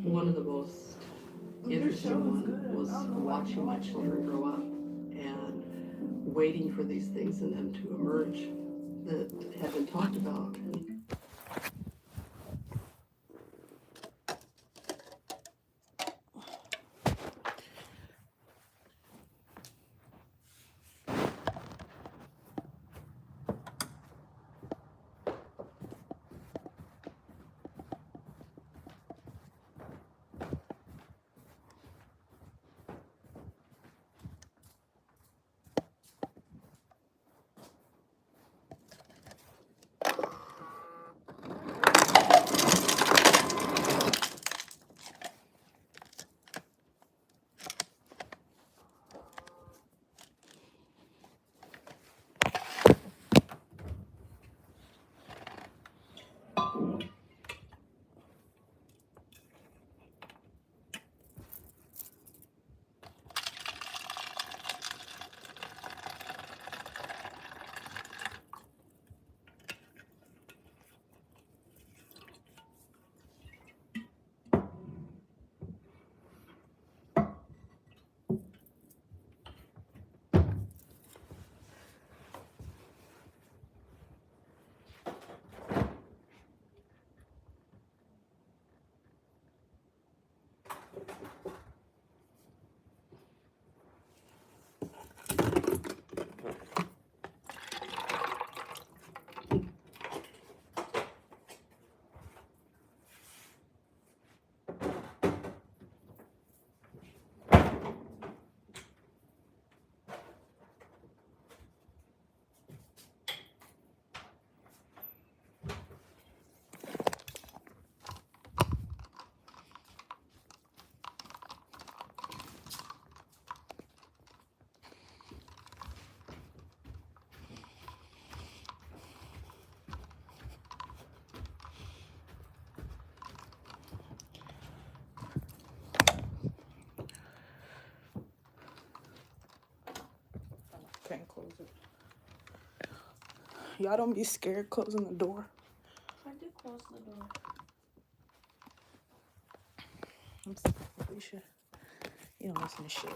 One of the most interesting one was watching my children grow up and waiting for these things in them to emerge that have been talked about. And Can't close it. Y'all don't be scared closing the door. I did close the door. I'm sick of Felicia. You don't listen to shit.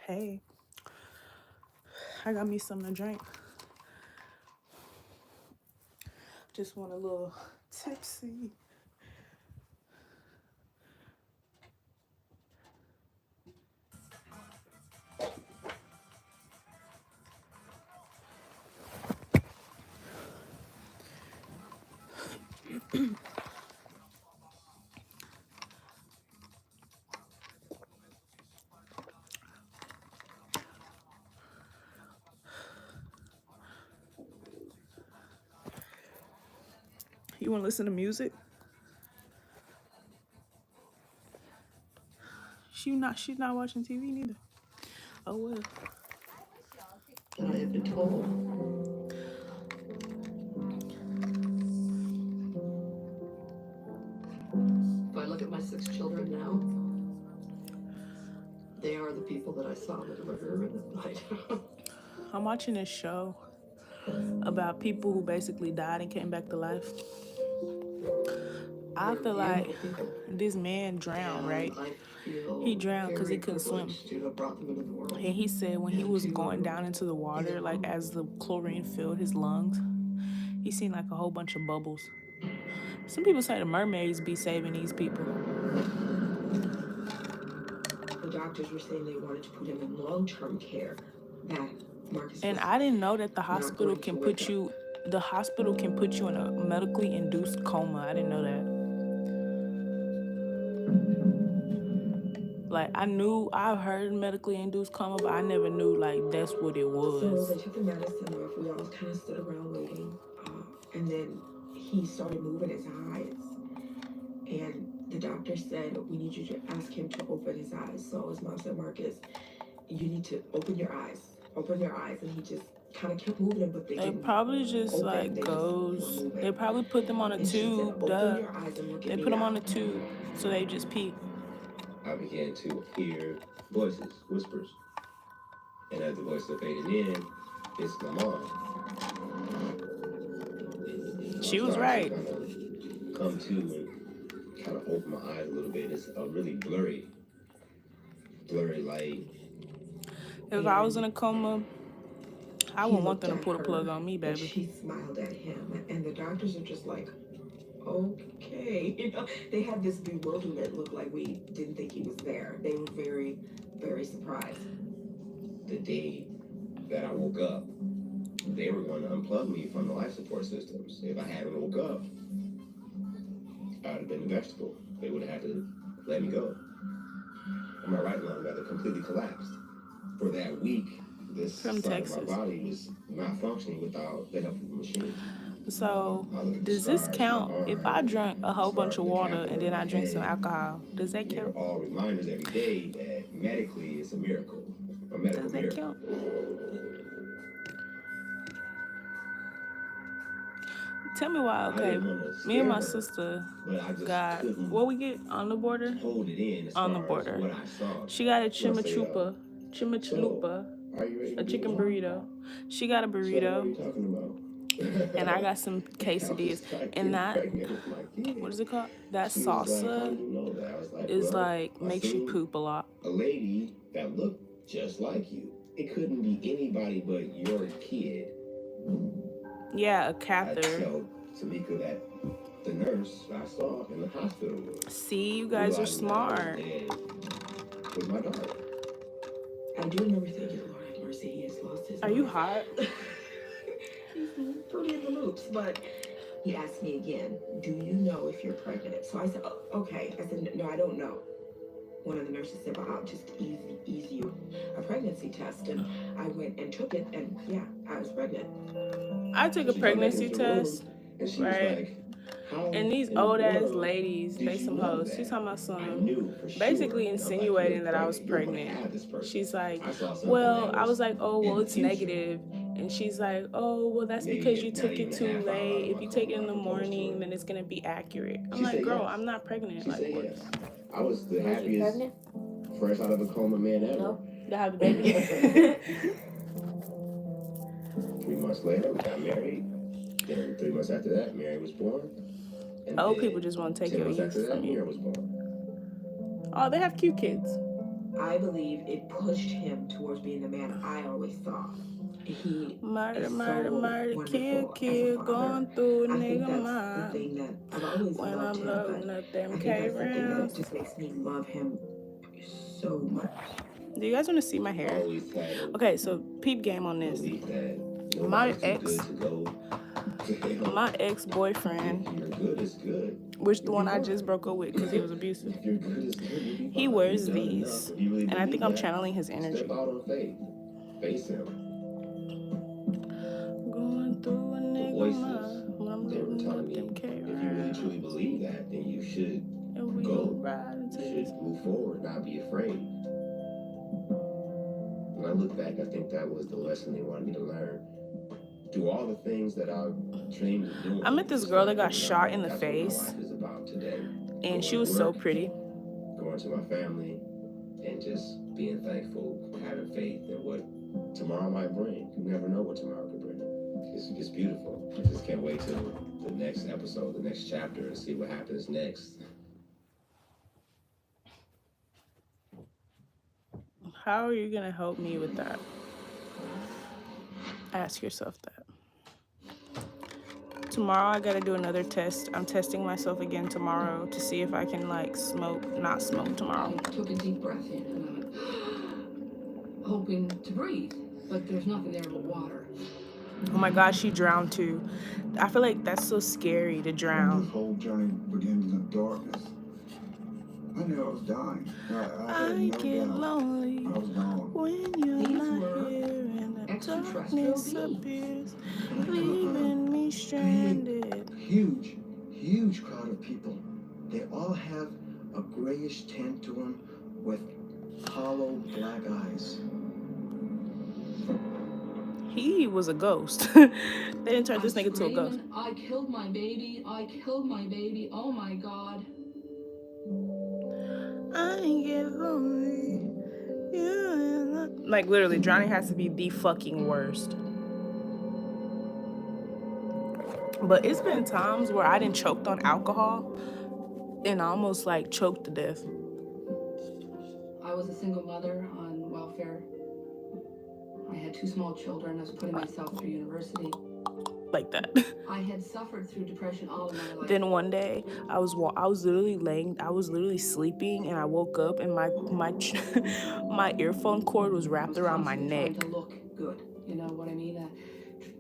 Hey, I got me something to drink. Just want a little tipsy. You want to listen to music? She's not watching TV neither. Oh well. I have been told. If I look at my 6 children now, they are the people that I saw in the delivery room that night. I'm watching this show about people who basically died and came back to life. I They're feel like beautiful people. this man drowned, right? And I feel He drowned because he very couldn't swim. privileged to have brought them into the world. And he said when he And was to, going down into the water, like as the chlorine filled his lungs, he seen like a whole bunch of bubbles. Some people say the mermaids be saving these people. The doctors were saying they wanted to put him in long-term care. That Marcus And was I didn't know that the not hospital going to can wake put up. you in a medically induced coma. I didn't know that. Like I've heard medically induced coma, but I never knew like that's what it So was. they took the medicine off. We all kind of stood around waiting. And then he started moving his eyes. And the doctor said, we need you to ask him to open his eyes. So his mom said, Marcus, you need to open your eyes. Open your eyes. And he just kind of kept moving them, but they didn't Probably just open. like They goes. just were moving. They probably put them on a And she said, tube. open Duh. your eyes and look at They me put them now. on a tube, so they just pee. I began to hear voices, whispers. And as the voices are fading in, it's my mom. She was starting right. to kind of come to and kind of open my eyes a little bit. It's a really blurry light. If I was in a coma, I He wouldn't want looked them to at pull the plug her, on me, but baby. she smiled at him, and the doctors are just like, okay. You know, they had this bewilderment look like we didn't think he was there. They were very, very surprised. The day that I woke up, they were going to unplug me from the life support systems. If I hadn't woke up, I would have been a vegetable. They would have had to let me go. And my right lung rather completely collapsed. For that week, this From side Texas. of my body was not functioning without the help of a machine. So, I look at the does this scars, count my if arm, I drank a whole bunch scars of on the water catheter and then on I my drink some head. alcohol? Does that They're count? all reminders every day that medically it's a miracle, a medical Does that miracle. count? Tell me why, I okay. didn't want to Me scare and my her, sister but I just got, couldn't what we get on the border? hold it in as On the far as border. what I saw. She got a So I say, chimichalupa, are you ready to a do chicken this? burrito. She got a So what are burrito, you talking about? and I got some I was quesadillas. like, And you're that, pregnant with my kid. what is it called? That She was like, how salsa do you know that? I was like, is well, like, I makes you seen poop a lot. a lady that looked just like you. It couldn't be anybody but your kid. Yeah, a I catheter. tell Tamika that the nurse I saw in the hospital room See, you guys are realized that I was smart. dead with my daughter. I do remember thinking, Lord have mercy, he has lost his Are you mind. hot? He's pretty in the loops, but he asked me again, do you know if you're pregnant? So I said, oh, okay. I said, no, I don't know. One of the nurses said, well, I'll just ease you a pregnancy test. And I went and took it, and yeah, I was pregnant. I took a She come back pregnancy into the room, test, and she right? was like, how And these in the old ass world ladies, did they you some know hoes. that? She's talking about I some, knew for sure. basically I was like, insinuating you're that I was pregnant. You're gonna pregnant. have this person. She's like, I saw something well, that I was like, oh, in well, the it's future. negative. And she's like, oh, well, that's Maybe because you not took even it a too half hour out late. of If my you take it coma, in the I proposed to morning, her. then it's gonna be accurate. I'm She like, said girl, yes. I'm not pregnant. She Like, said what? yes. I was the Was you happiest, pregnant? fresh out of a coma man ever. No. To have the baby? 3 months later, we got married. Then 3 months after that, Mary was born. And Old then people just want to take 10 your months after youth that, from Mira you. was born. Oh, they have cute kids. I believe it pushed him towards being the man I always thought. He Murder, is murder, so murder, kill, wonderful as a kill, father. going through a I think nigga that's the mind. thing that I've always When loved I'm him, loading but up them I think K that's the thing that rounds. just makes me love him so much. Do you guys want to see my I hair? always had a Okay, so peep game on this. belief that My nobody's too ex, good to go to hell. my ex-boyfriend, If you're good, it's good. which the If one you I are, just broke up with because he was abusive, if you're good, it's good. You'll be he fine. wears You've done these, enough. If you really and I think believe I'm that, channeling his step energy. out on faith. Face him. Going through a The nigga voices, mind. When I'm they were loading telling up me, them K if you really rounds. truly believe that, then you should And we go. ride into You this. should move forward, not be afraid. When I look back, I think that was the lesson they wanted me to learn. Do all the things that I dreamed of doing. I met this just girl like that got giving up. shot in the That's face, what my life is about today. and Going she to was so work, pretty. going to my family, and just being thankful, having faith in what tomorrow might bring. You never know what tomorrow could bring. It's beautiful. I just can't wait till the next episode, the next chapter, and see what happens next. How are you gonna help me with that? Ask yourself that. Tomorrow I gotta do another test. I'm testing myself again tomorrow to see if I can like not smoke tomorrow. I took a deep breath in and hoping to breathe, but there's nothing there but water. Oh my God, she drowned too. I feel like that's so scary to When this drown. whole journey begins in darkness, I knew I was dying. I had I no get doubt lonely I was gone. when you're These not were here and the extraterrestrial darkness beings. appears, leaving me stranded. Huge crowd of people. They all have a grayish tint to them with hollow black eyes. He was a ghost. They didn't turn this nigga to a ghost. Screaming, I killed my baby, I killed my baby, oh my God. I get lonely. Yeah. Like literally, drowning has to be the fucking worst. But it's been times where I didn't choked on alcohol and I almost like choked to death. I was a single mother on welfare. I had 2 small children. I was putting myself through university. Like that. I had suffered through depression all of my life. Then one day I was literally sleeping, and I woke up and my my earphone cord was wrapped around my neck. Trying to look good, you know what I mean?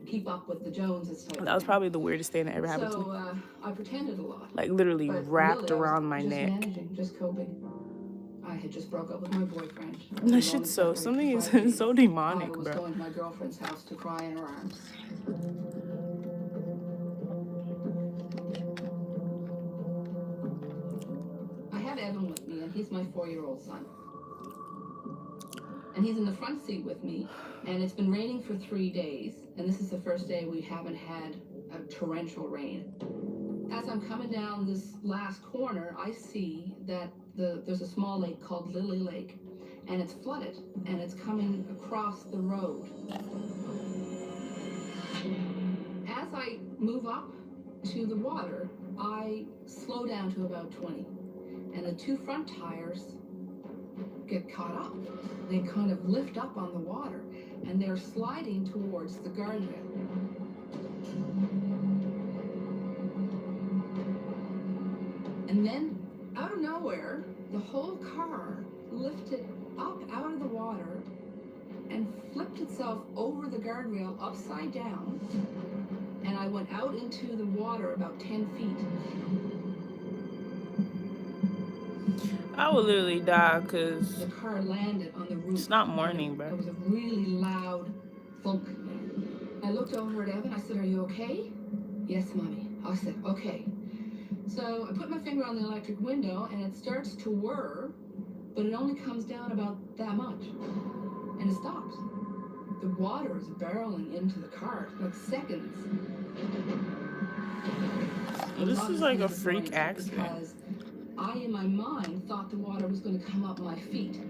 Keep up with the Joneses type. That was probably the weirdest thing that ever happened to me. So I pretended a lot. Like literally But wrapped really, I was around my just neck. managing, just coping. I had just broke up with my boyfriend. That shit's so something is so demonic, I was bro. going to my girlfriend's house to cry in her arms. I have Evan with me, and he's my 4-year-old son. And he's in the front seat with me, and it's been raining for 3 days, and this is the first day we haven't had a torrential rain. As I'm coming down this last corner, I see that there's a small lake called Lily Lake, and it's flooded, and it's coming across the road. As I move up to the water, I slow down to about 20, and the 2 front tires get caught up. They kind of lift up on the water, and they're sliding towards the guardrail. And then, out of nowhere, the whole car lifted up out of the water and flipped itself over the guardrail upside down, and I went out into the water about 10 feet. I would literally die because The car landed on the roof. it's not morning, There bro. was a really loud thunk. I looked over at Evan. I said, "Are you okay?" "Yes, Mommy." I said, "Okay." So I put my finger on the electric window, and it starts to whir, but it only comes down about that much, and it stops. The water is barreling into the car, like seconds. This lot is of like a things freak worried accident. Because I, in my mind, thought the water was going to come up my feet.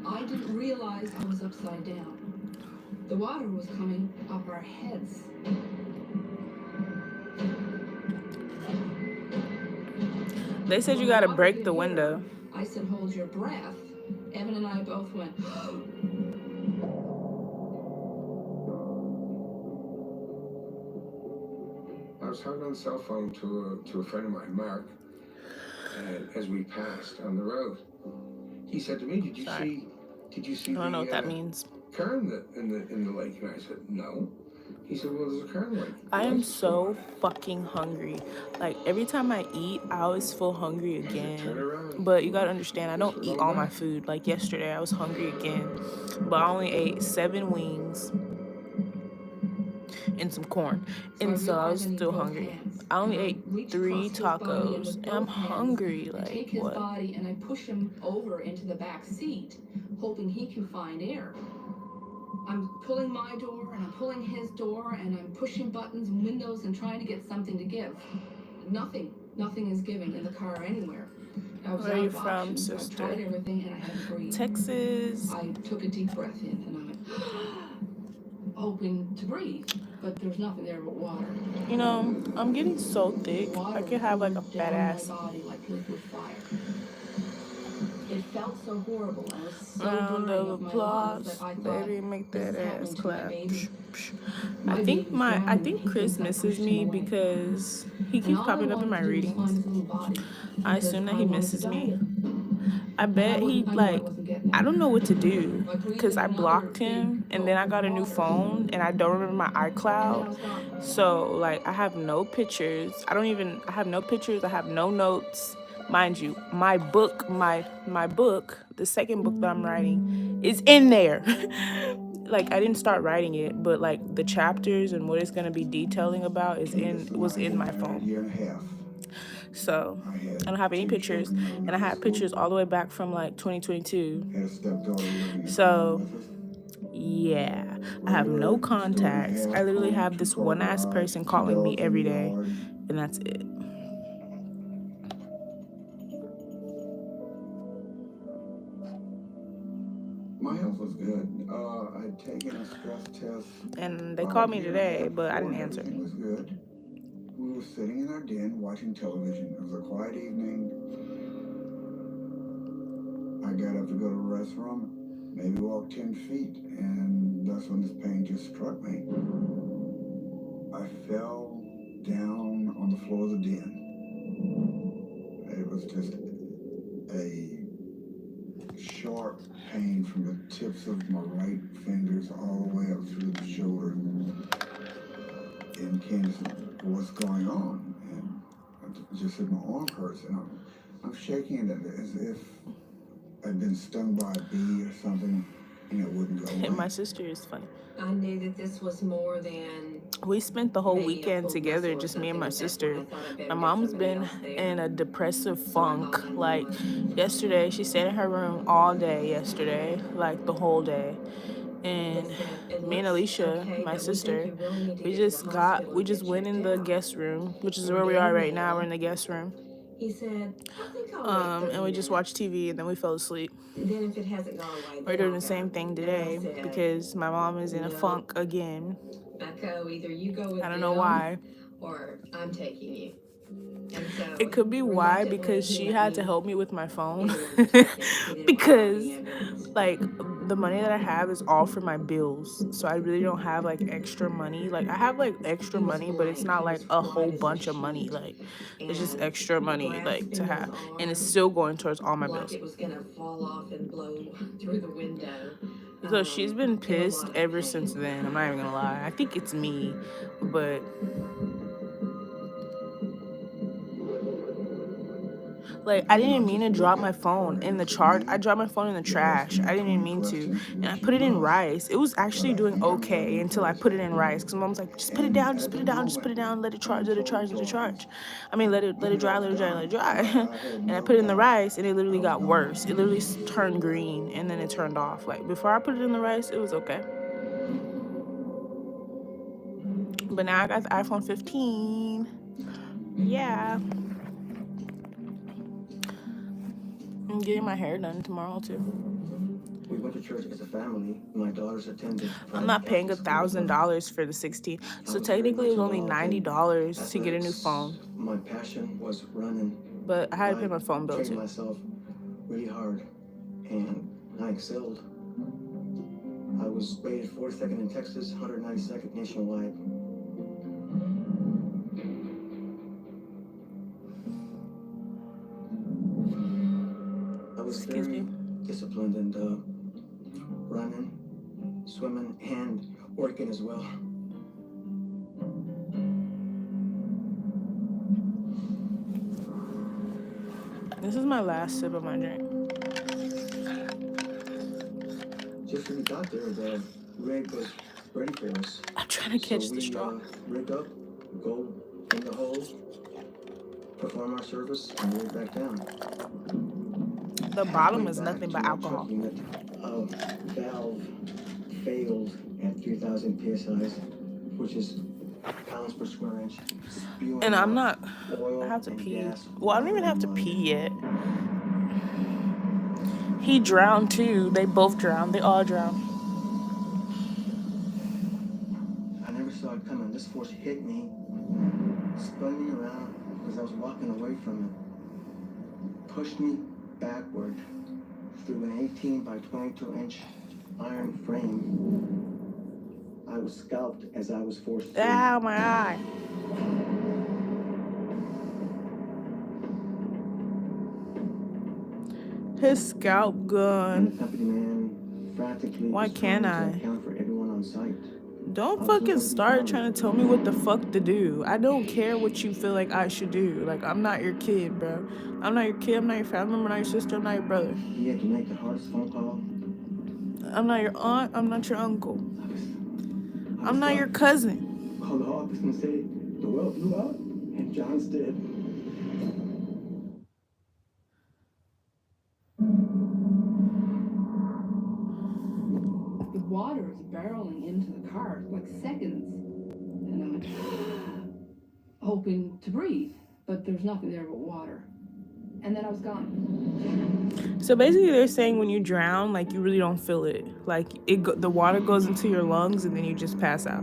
I didn't realize I was upside down. The water was coming up our heads. They said you When gotta water break hit the here, window. I said, "Hold your breath." Evan and I both went, I was talking on the cell phone to a friend of mine, Mark, and as we passed on the road, he said to me, "Did you Sorry. see I don't know what that the means. current in the lake?" And I said, "No." He said, "Well, there's a current lake." I am What's so going on?" fucking hungry. Like every time I eat, I always feel hungry I said, "Turn again. around. But you gotta understand, I Guess don't we're eat going all my back." food. Like yesterday, I was hungry again, but I only ate 7 wings and some corn, and so I was realized I need still both hungry. hands. I only And I ate reach 3 across his body, and tacos, with and I'm both hands, hungry. I Like take his what? body and I push him over into the back seat, hoping he can find air. I'm pulling my door and I'm pulling his door, and I'm pushing buttons and windows and trying to get something to give. Nothing is giving in the car anywhere. I was Where are out you of from, options. I sister? tried everything and I had to breathe. Texas. I took a deep breath in and I went, hoping to breathe, but there's nothing there but water. You know, I'm getting so thick. Water I could have like a poured fat down ass. my body like liquid fire. It felt so horrible. I was so Round dirty of of my lungs applause, that I thought, baby, make this that is happening ass to my clap. baby. I think baby's I drowning. think He Chris thinks I misses pushed him me away. because he And keeps all I popping up in wanted my to do was find readings. his little body, I because assume that I he wanted to misses die me. there. I bet he I knew I like wasn't getting I out. don't know what to do I breathed because in I another blocked him big and then I gulp got a of new water. phone and I don't remember my And then I iCloud. was gone. So like I have no pictures. I have no pictures. I have no notes. Mind you, my book, the second book that I'm writing is in there. Like I didn't start writing it, but like the chapters and what it's gonna be detailing about was in my A phone. year and a half. So I had I don't have any 2 pictures, children in and I had elementary pictures school. all the way back from like 2022. Had a stepdaughter living in So town with us. yeah, I have no contacts. I literally have this one ass person calling me every day, and that's it. My health was good. I'd taken a stress test. And they called me Here today, and but I before, didn't and answer. everything was good. We were sitting in our den watching television. It was a quiet evening. I got up to go to the restroom, maybe walk 10 feet, and that's when this pain just struck me. I fell down on the floor of the den. It was just a sharp pain from the tips of my right fingers all the way up through the shoulder. And Candace said, what's going on? And I just said, my arm hurts. And I'm shaking it as if I'd been stung by a bee or something, and it wouldn't go away. My sister is funny. I knew that this was more than We spent the whole maybe a weekend pulled together, muscle or just me and something my at that sister. point. I thought I better My get mom's somebody been else there. in a depressive So I funk. called Like 911. yesterday, she stayed in her room all day yesterday, like the whole day. And They said, "It me and looks Alicia, okay, my but we think sister, you really need to we get to just the hospital we and just get went in checked the out." guest room, which is And where we are right now. Daniel, We're in the guest room. he said, "I think I'll wait 30 And we just watched minutes. TV and then we fell asleep. Then if it hasn't gone away, We're then doing I'll the same go." thing And I today said, because my mom is in a "No, funk again. Echo, either you go with I don't know them why. or I'm taking you." And so It could be why, reluctantly, because he she let had to me help me with my phone. get in with the check-in. He didn't Because, want to call the ambulance. like, the money that I have is all for my bills. So I really don't have, like, extra money. Like, I have, like, extra He was money, but it's blank. not, He like, was a white whole as a bunch of money. sheet. Like, it's just And extra money, like, grasping to his have. And it's arm still going towards all my like bills. it was gonna fall off and blow through the window. So she's been In a pissed lot of ever pain. since then. I'm not even gonna lie. I think it's me, but like I didn't mean to drop my phone in the charge. I dropped my phone in the trash. I didn't even mean to, and I put it in rice. It was actually doing okay until I put it in rice. Cause mom's like, just put it down, just put it down, just put it down. Let it charge, let it charge, let it charge. I mean, let it dry, let it dry, let it dry. And I put it in the rice, and it literally got worse. It literally turned green, and then it turned off. Like before I put it in the rice, it was okay. But now I got the iPhone 15. Yeah. I'm getting my hair done tomorrow too. We went to church as a family. My daughters attended. I'm not paying $1,000 for the 16. So technically it was only $90 to get a new phone. My passion was running. But I had to pay my phone bill trained too. myself really hard, and I excelled. I was rated 42nd in Texas, 192nd nationwide. I was Excuse very me. disciplined and running, swimming, and working as well. This is my last sip of my drink. Just when we got there, the rig was ready for us. I'm trying to catch So the straw. rig up, go in the hole, perform our service, and rig back down. The bottom is Halfway nothing back but to our alcohol. truck unit, a valve failed at 3,000 psi, which is pounds per square inch. spewing And I'm out not, oil I have to and pee. gas Well, I don't even have to all over pee yet. He drowned too. They both drowned. They all drowned. I never saw it coming. This force hit me, spun me around as I was walking away from it, pushed me backward through an 18 by 22 inch iron frame. I was scalped as I was forced through. Ow, my eye. His scalp And gun. the company man frantically Why was can't trying I? to account for everyone on site. Don't fucking start trying to tell me what the fuck to do. I don't care what you feel like I should do. Like, I'm not your kid, bro. I'm not your kid. I'm not your family member. I'm not your sister. I'm not your brother. He had to make the hardest phone call. I'm not your aunt. I'm not your uncle. I I'm not your cousin. Call the office and say the well blew out and John's dead. The water is barreling into the car like seconds, and I'm hoping to breathe, but there's nothing there but water. and then I was gone. So basically, they're saying when you drown, like you really don't feel it. Like the water goes into your lungs and then you just pass out.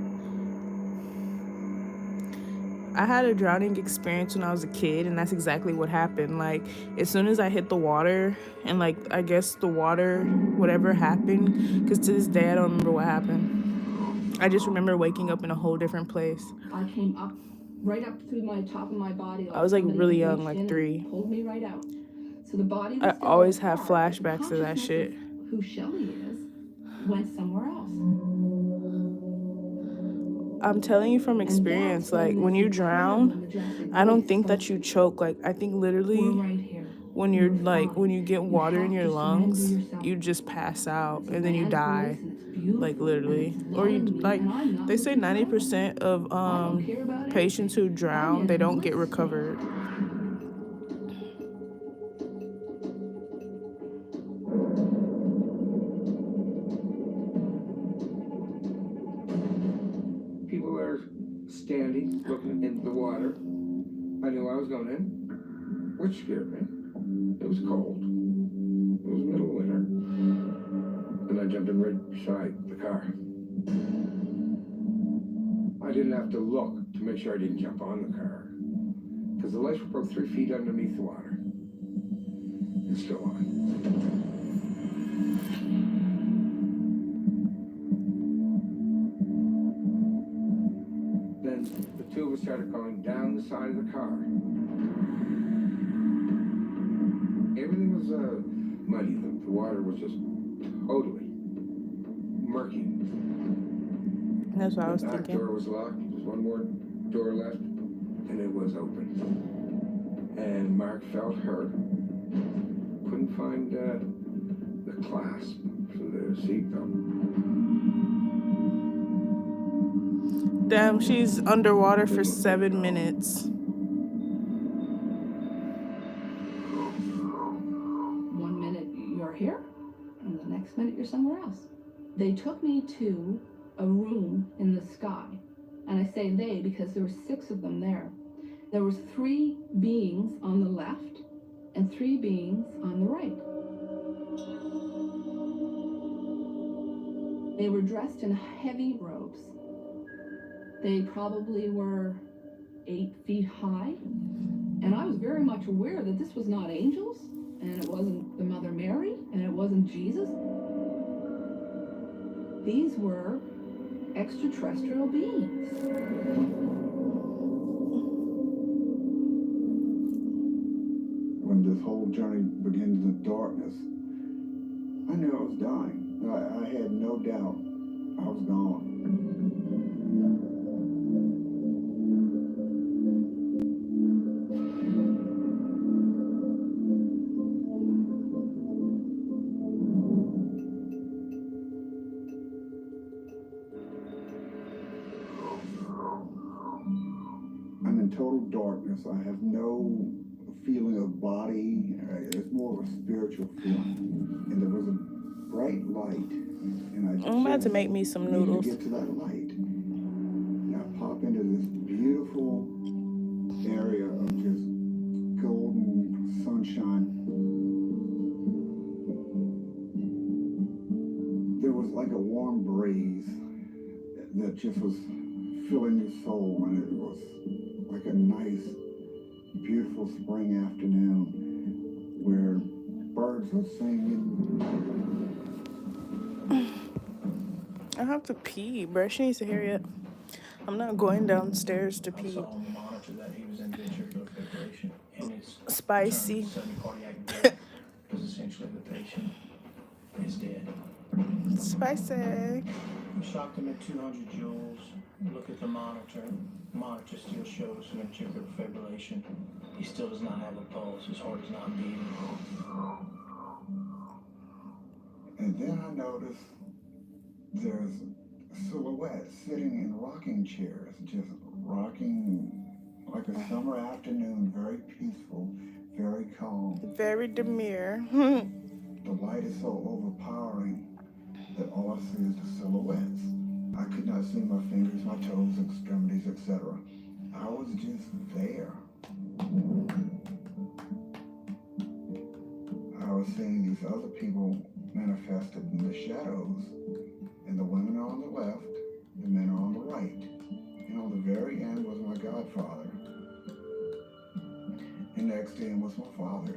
I had a drowning experience when I was a kid, and that's exactly what happened. Like as soon as I hit the water, and like I guess the water, whatever happened, because to this day I don't remember what happened. I just remember waking up in a whole different place. I came up, right up through my top of my body. I was like somebody really reached young, in like and 3. Pulled me right out. So the body was I still always in the have car, but the flashbacks to that consciousness shit. of who Shelly is went somewhere else. I'm telling you from experience, like when you drown, I don't think that you choke. Like I think literally when you're like when you get water in your lungs, you just pass out and then you die. Like literally. Or you like they say 90% of patients who drown, they don't get recovered. People were standing, looking into the water. I knew I was going in, which scared me. It was cold. It was middle of winter. And I jumped in right beside the car. I didn't have to look to make sure I didn't jump on the car, because the lights were about 3 feet underneath the water. It's still on. Then the two of us started going down the side of the car. Everything was muddy. The water was just totally murky. That's what I was The back thinking. door was locked. There was one more door left, and it was open. And Mark felt hurt. Couldn't find the clasp for the seatbelt. Damn, she's underwater for 7 minutes. One minute you're here, and the next minute you're somewhere else. They took me to a room in the sky, and I say they because there were 6 of them there. There was 3 beings on the left and 3 beings on the right. They were dressed in heavy robes. They probably were 8 feet high, and I was very much aware that this was not angels, and it wasn't the Mother Mary, and it wasn't Jesus. These were extraterrestrial beings. When this whole journey begins in darkness, I knew I was dying. I had no doubt I was gone. I'm in total darkness. I have no feeling of body. It's more of a spiritual feeling. And there was a bright light, and I just I'm about to make me some needed noodles. to get to that light. And I pop into this beautiful area of just golden sunshine. There was like a warm breeze that just was filling your soul, and it was like a nice, beautiful spring afternoon where birds were singing. I have to pee, bro. She needs to hurry up. I'm not going downstairs to pee. On the monitor that he was in ventricular fibrillation, and it's Spicy. sudden cardiac death, because essentially the patient is dead. Spicy. We shocked him at 200 joules. Look at the monitor. The monitor still shows ventricular fibrillation. He still does not have a pulse. His heart is not beating. And then I noticed there's silhouettes sitting in rocking chairs, just rocking like a summer afternoon, very peaceful, very calm. Very demure. The light is so overpowering that all I see is the silhouettes. I could not see my fingers, my toes, extremities, etc. I was just there. was seeing these other people manifested in the shadows, and the women are on the left, the men are on the right. And on the very end was my godfather. And next to him was my father.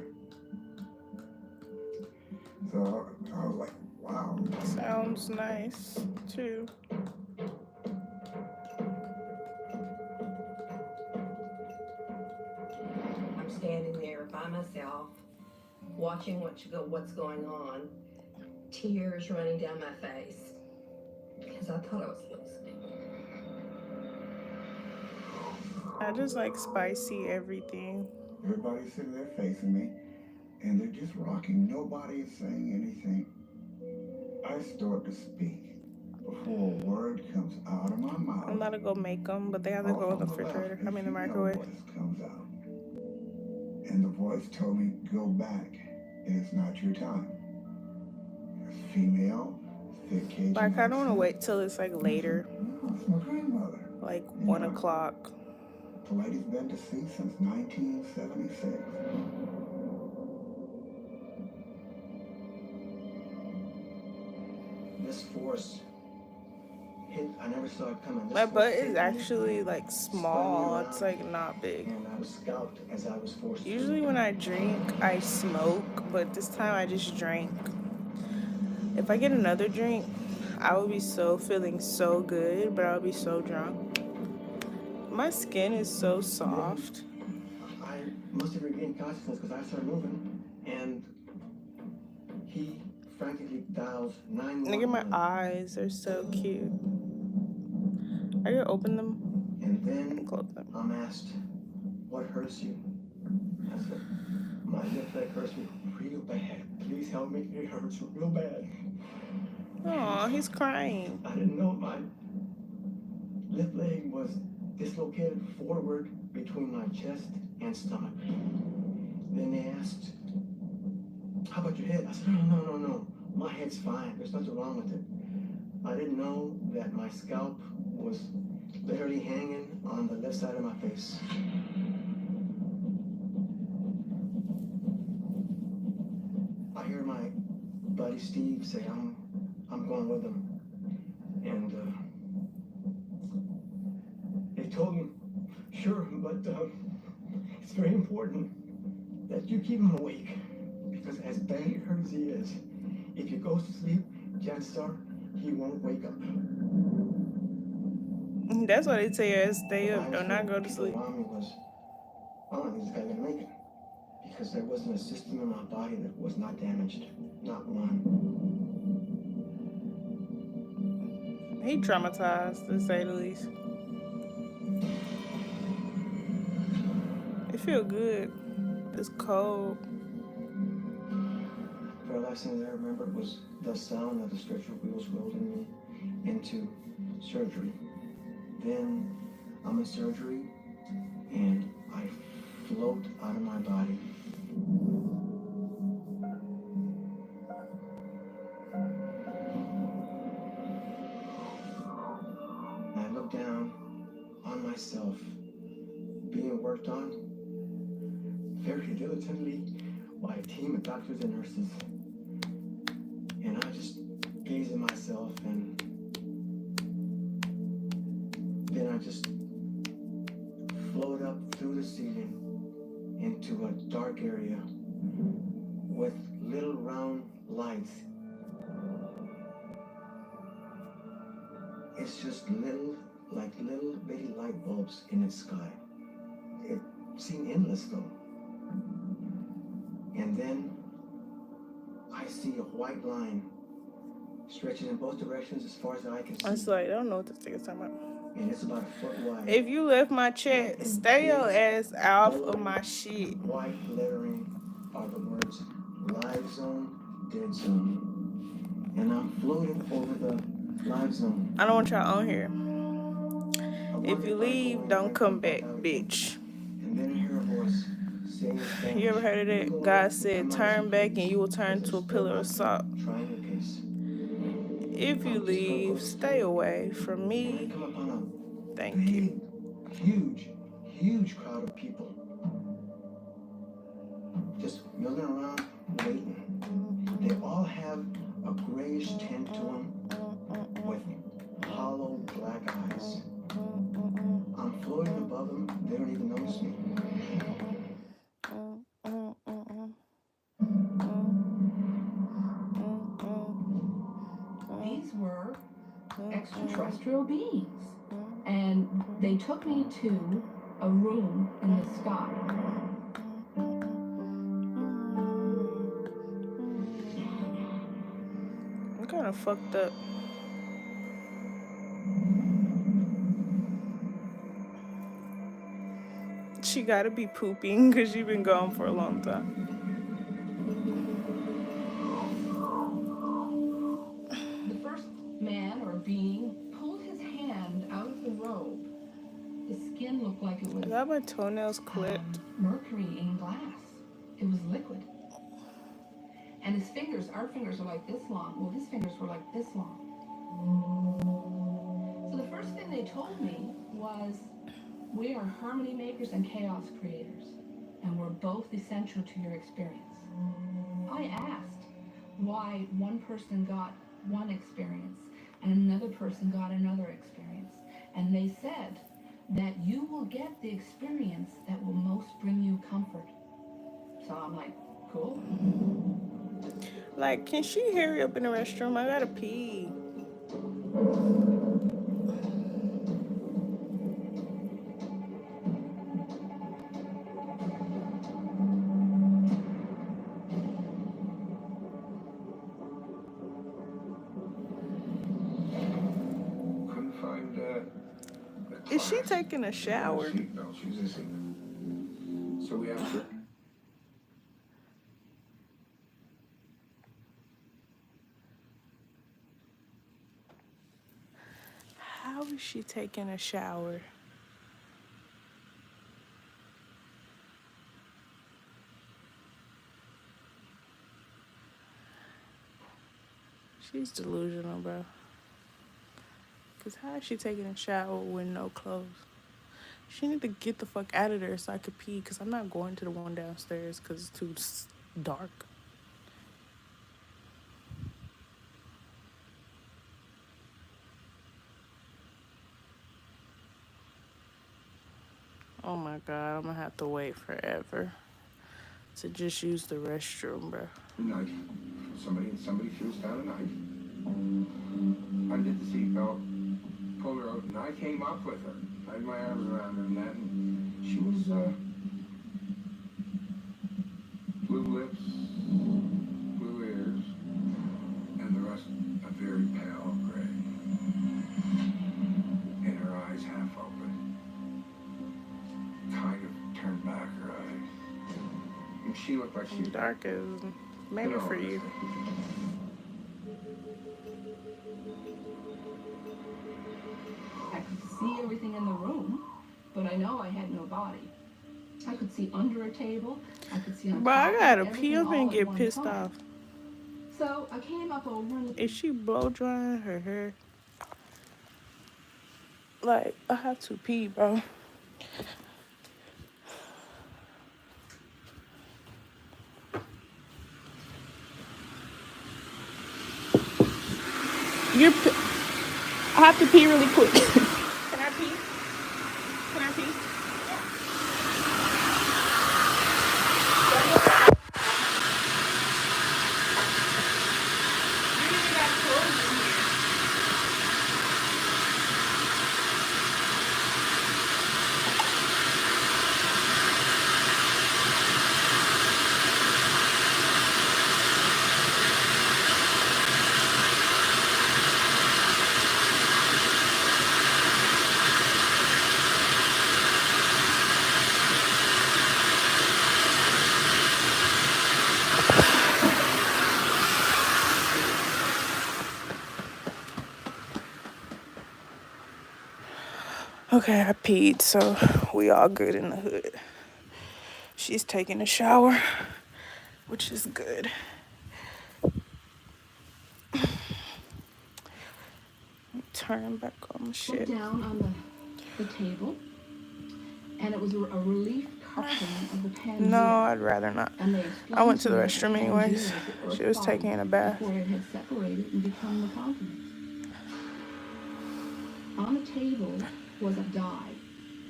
So I was like, wow. Sounds nice too. I'm standing there by myself, watching what's going on, tears running down my face, because I thought I was losing. I just like spicy everything. Everybody's sitting there facing me, and they're just rocking. Nobody is saying anything. I start to speak. Before a word comes out of my mouth, I'm about to go make them, but they have to go in the refrigerator. I mean the microwave. voice comes out. And the voice told me, go back. It is not your time. It's female, thick Cajun Like I don't want to accent. wait till it's like later, No, it's my grandmother. like 1 o'clock. The lady's been deceased since 1976. This force hit, I never saw it coming. This My force butt hit is me, actually like small. around. It's like not big. And I was scalped as I was forced Usually when I drink, I smoke, but this time I just drank. If I get another drink, I will be feeling so good, but I'll be so drunk. My skin is so soft. I must have regained consciousness because I started moving, and he frantically dials 911. Look at my eyes, they're so cute. Are you gonna open them? And then Close them. I'm asked, what hurts you? I said, my left leg hurts me real bad. Please help me, it hurts real bad. Aw, he's crying. I didn't know my left leg was dislocated forward between my chest and stomach. Then they asked, how about your head? I said, no. My head's fine. There's nothing wrong with it. I didn't know that my scalp was literally hanging on the left side of my face. I hear my buddy Steve say, I'm going with him. And they told me, sure, but it's very important that you keep him awake. Because as bad as he is, if he goes to sleep, chances are he won't wake up. That's why they tell you to stay up, do not go to sleep. Around me was, I don't think this guy's gonna make it. Because there wasn't a system in my body that was not damaged. Not one. He traumatized, to say the least. It feel good. It's cold. The last thing I remember was the sound of the stretcher wheels rolling me into surgery. Then I'm in surgery and I float out of my body. I look down on myself being worked on very diligently by a team of doctors and nurses. And I just gaze at myself, and then I just float up through the ceiling into a dark area with little round lights. It's just little bitty light bulbs in the sky. It seemed endless though. And then I see a white line stretching in both directions as far as I can see. I was like, I don't know what this thing is talking about. And it's about a foot wide. If you lift my chest, stay your ass off of my shit. White lettering are the words live zone, dead zone. And I'm floating over the live zone. I don't want y'all on here. If you leave, don't come back, bitch. And then I hear a voice saying in Spanish, You ever heard of that? God said, turn back and you will turn to a pillar of salt. triangle case. If you leave, stay away from I me. come upon Thank a you. big, huge crowd of people. Just milling around, waiting. They all have a grayish tint to them with hollow black eyes. I'm floating above them. They don't even notice me. These were extraterrestrial beings. And they took me to a room in the sky. I'm kind of fucked up. She gotta be pooping because she been gone for a long time. The first man or being pulled his hand out of the robe. The skin looked like it I was got my toenails clipped. mercury in glass. It was liquid. And his fingers, our fingers are like this long. Well, his fingers were like this long. So the first thing they told me was, we are harmony makers and chaos creators, and we're both essential to your experience. I asked why one person got one experience and another person got another experience. And they said that you will get the experience that will most bring you comfort. So I'm like, cool. Like, can she hurry up in the restroom? I gotta pee. Couldn't find the Is she clasp. taking a shower? Seatbelt. She's missing. So we have to. How is she taking a shower? She's delusional, bro. Because how is she taking a shower with no clothes? She need to get the fuck out of there so I could pee, because I'm not going to the one downstairs because it's too dark. Oh my God, I'm going to have to wait forever to just use the restroom, bro. Knife. Somebody threw us down a knife. Undid the seatbelt, pulled her out, and I came up with her. I had my arms around her and that, and she was, blue lips, blue ears, and the rest a very pale gray. And her eyes half open. Kind of turned back her eyes. And she looked like she was Dark is maybe for you. I could see everything in the room, but I know I had no body. I could see under a table. I could see on Bro, top. I gotta everything pee up all and at get one pissed time. off. So I came up over and Is she blow drying her hair? Like, I have to pee, bro. I have to pee really quick. Can I pee? Can I pee? Okay, I peed, so we all good in the hood. She's taking a shower, which is good. Turn back on the looked shit. down on the table, and it was a relief toxin of the Pangea. No, I'd rather not. And they I went to the explained restroom me that anyways. Pangea was She was Earth taking a bath. before it had separated and become the continents. On the table was a die.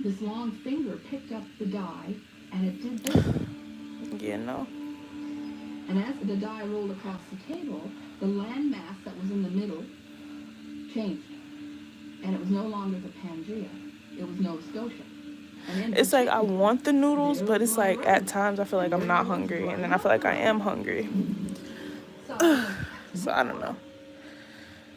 This long finger picked up the die, and it did this. Yeah, no. And as the die rolled across the table, the landmass that was in the middle changed. And it was no longer the Pangea. It was Nova Scotia. It's like I want the noodles, but it's like at times I feel like I'm not hungry, and then I feel like I am hungry. So I don't know.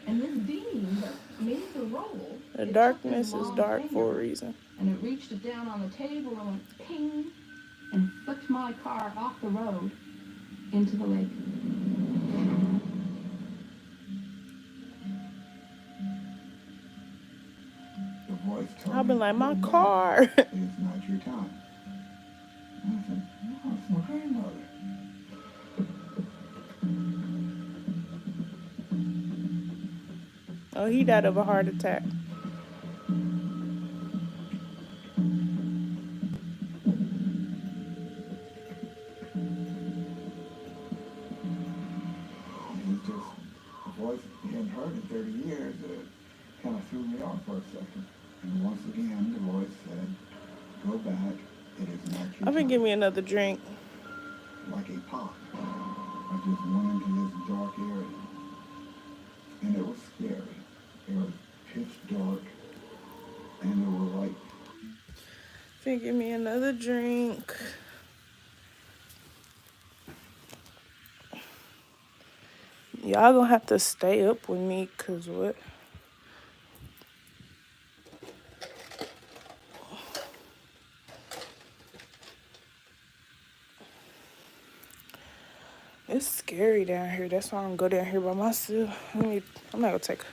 And this beam that made the roll, The darkness is dark for a reason. and it reached it down on the table and went ping and flipped my car off the road into the lake. The voice told I've me, been like, my car. it's not your time. And I said, no, it's my grandmother. Oh, he died of a heart attack. It was just a voice he hadn't heard in 30 years that kind of threw me off for a second. And once again, the voice said, go back, it is not your I've been time. give me another drink. Like a pop. I just went into this dark area. And it was scary. It was pitch dark. And there were like, Finna give me another drink. Y'all gonna have to stay up with me, cause what? It's scary down here. That's why I don't go down here by myself. I'm not gonna take.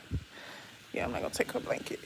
Yeah, I'm not gonna take her blanket.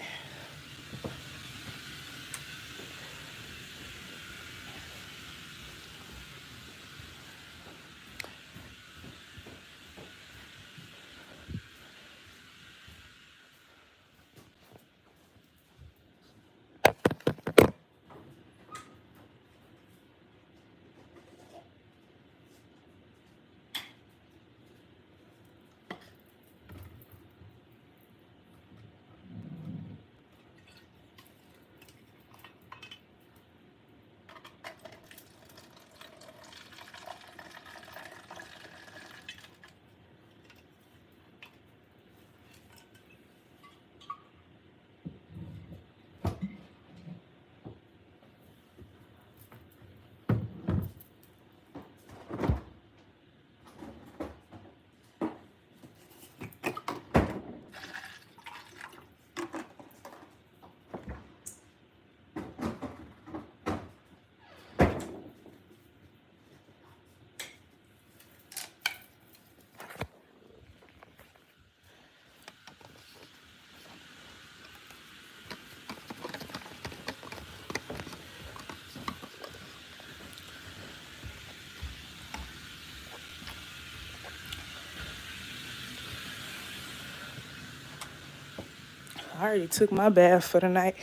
I already took my bath for the night.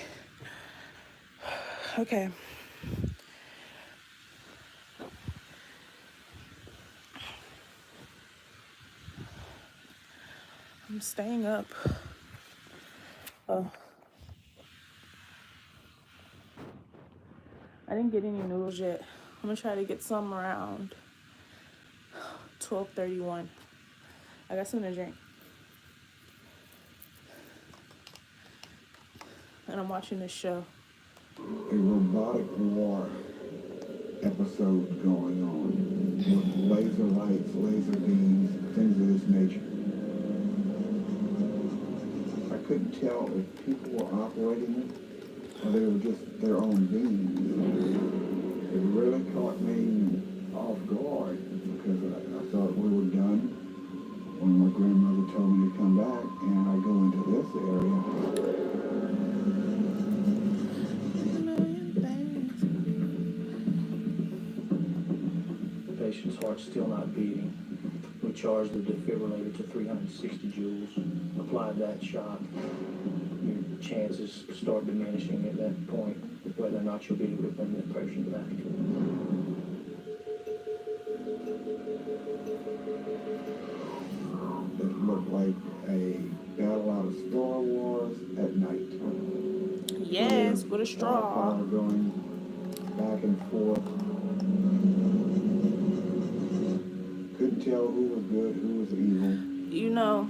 Okay. I'm staying up. Oh. I didn't get any noodles yet. I'm gonna try to get some around 12:31. I got something to drink. And I'm watching this show. a robotic war episode going on with laser lights, laser beams, things of this nature. I couldn't tell if people were operating it or they were just their own beings. It really caught me off guard because I thought we were done when my grandmother told me to come back, and I go into this area. The patient's heart's still not beating. We charged the defibrillator to 360 joules, applied that shock. Your chances start diminishing at that point. whether or not you'll be within the person of that. It looked like a battle out of Star Wars at night. Yes, with a straw. Fire going back and forth. Couldn't tell who was good, who was evil. You know,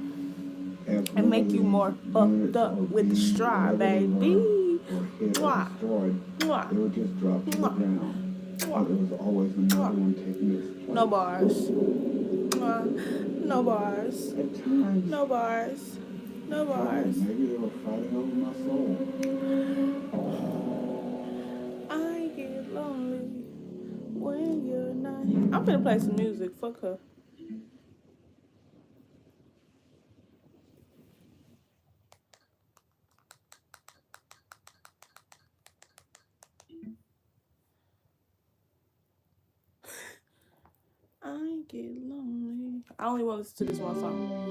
As and make you one more of the fucked units up of with the being, straw, whenever they baby. were hit or Mwah. destroyed, Mwah. they would just drop to the Mwah. ground. But Mwah. there was always another one taking its place. No bars. Mwah. No bars. At times, No bars. No bars. maybe they were fighting over my soul. I get lonely when you're not here. I'm finna play some music. Fuck her. I get lonely. I only want to listen to this one song.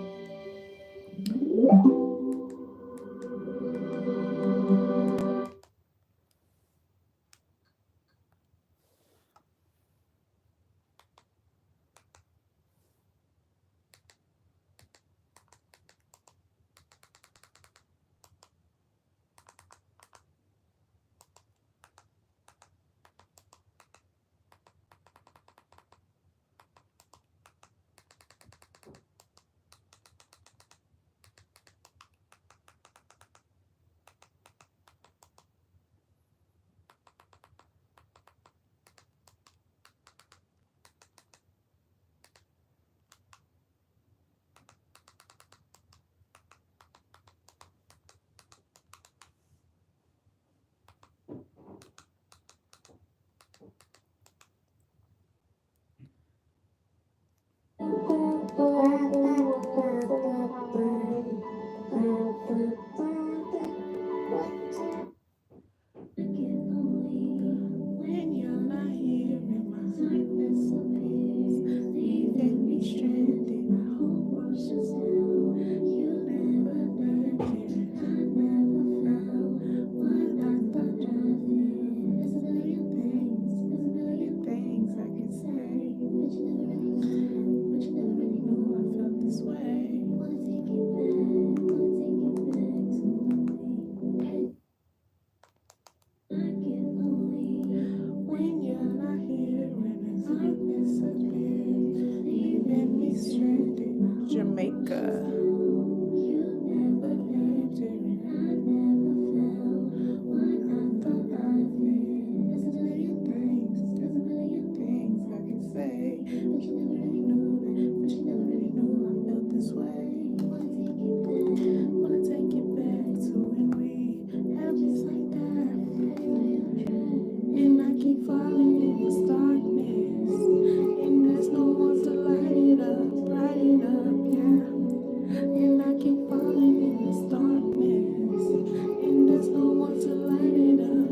When you're not here in my darkness appears, leaving me stranded. I hope I should still. You never left here. I never found what I thought I did. There's a million things I can say, but you never really knew I felt this way. Wanna take you back to me. I get lonely when you're not here, when the darkness appears, leaving me stranded. Jamaica. You never left here, and I never found what I thought I did. There's a million things I can say, but you never really knew I felt this way. Wanna take you back to when we had just like that. And I keep falling in this darkness, and there's no one to light it up, yeah. And I keep falling in this darkness, and there's no one to light it up,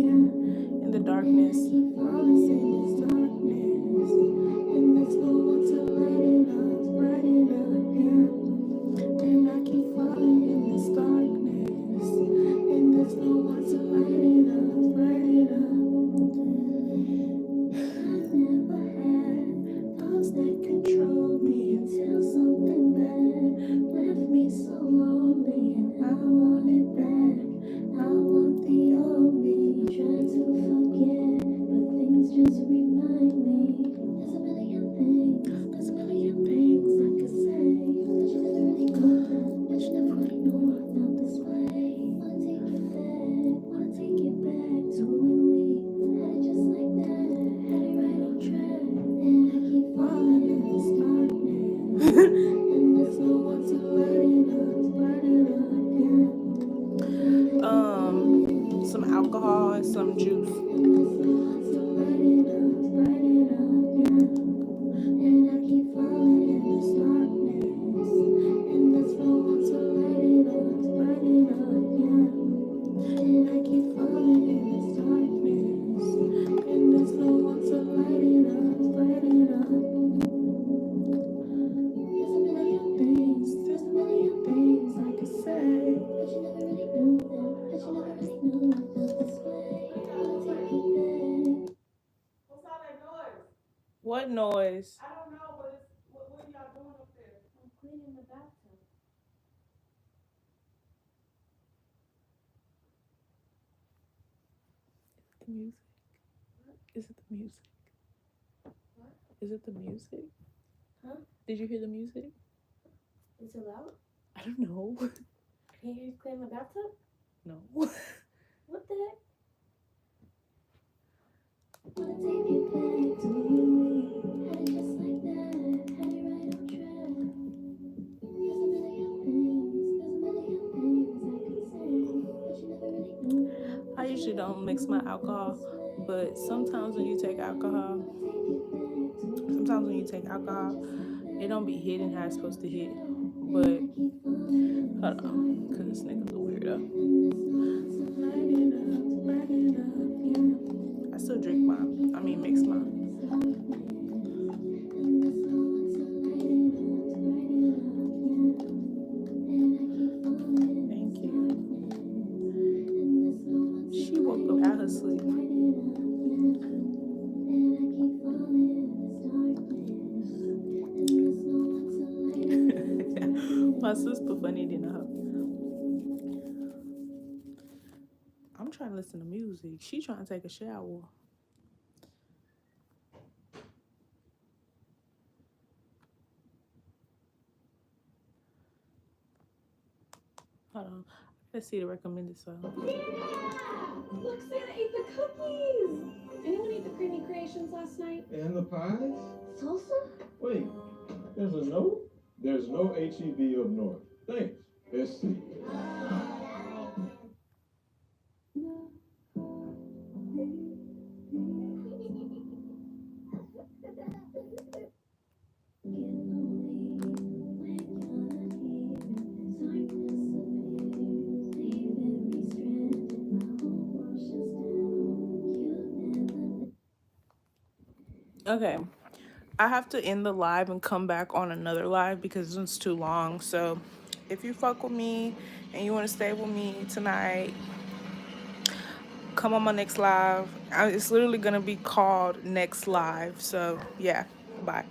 yeah. In the darkness, I keep falling in this darkness, and there's no one to light it up, yeah. And I keep falling in this darkness, and there's no one to light it up, I never had thoughts that control me until something bad left me so lonely, and I want it back. I want the old me. Trying to forget, but things just remind me. There's a million things I could say, but you never really knew I felt this way. Wanna take it back to when we had it just like that. Had it right on track, and I keep falling in this darkness, and there's no one to light it up, yeah. Some alcohol and some juice. And I keep falling in this darkness, and there's no one to light it up, yeah. And I keep falling in this darkness, and there's no one to light it up, There's a million things I could say, but you never really knew that, I felt this What noise? I don't know, but it's what are y'all doing up there? I'm cleaning the bathtub. The music. Is it the music? What? Is it the music? Huh? Did you hear the music? Is it loud? I don't know. Can you hear you clean my bathtub? No. What the heck? I usually don't mix my alcohol, but sometimes when you take alcohol, it don't be hitting how it's supposed to hit. But hold on, cause this nigga's a weirdo. I still drink mine. I mean, mix mine. Thank you. She woke up out her sleep. My sister funny than her. I'm trying to listen to music. She trying to take a shower. Hold on. Let's see the recommended song. Look, Santa ate the cookies. Anyone eat the creamy creations last night? And the pies? Salsa? Wait, there's a note? There's no HEB up north. Thanks. SC. Okay. I have to end the live and come back on another live because it's too long. So if you fuck with me and you want to stay with me tonight, come on my next live. It's literally going to be called Next Live. So yeah, bye.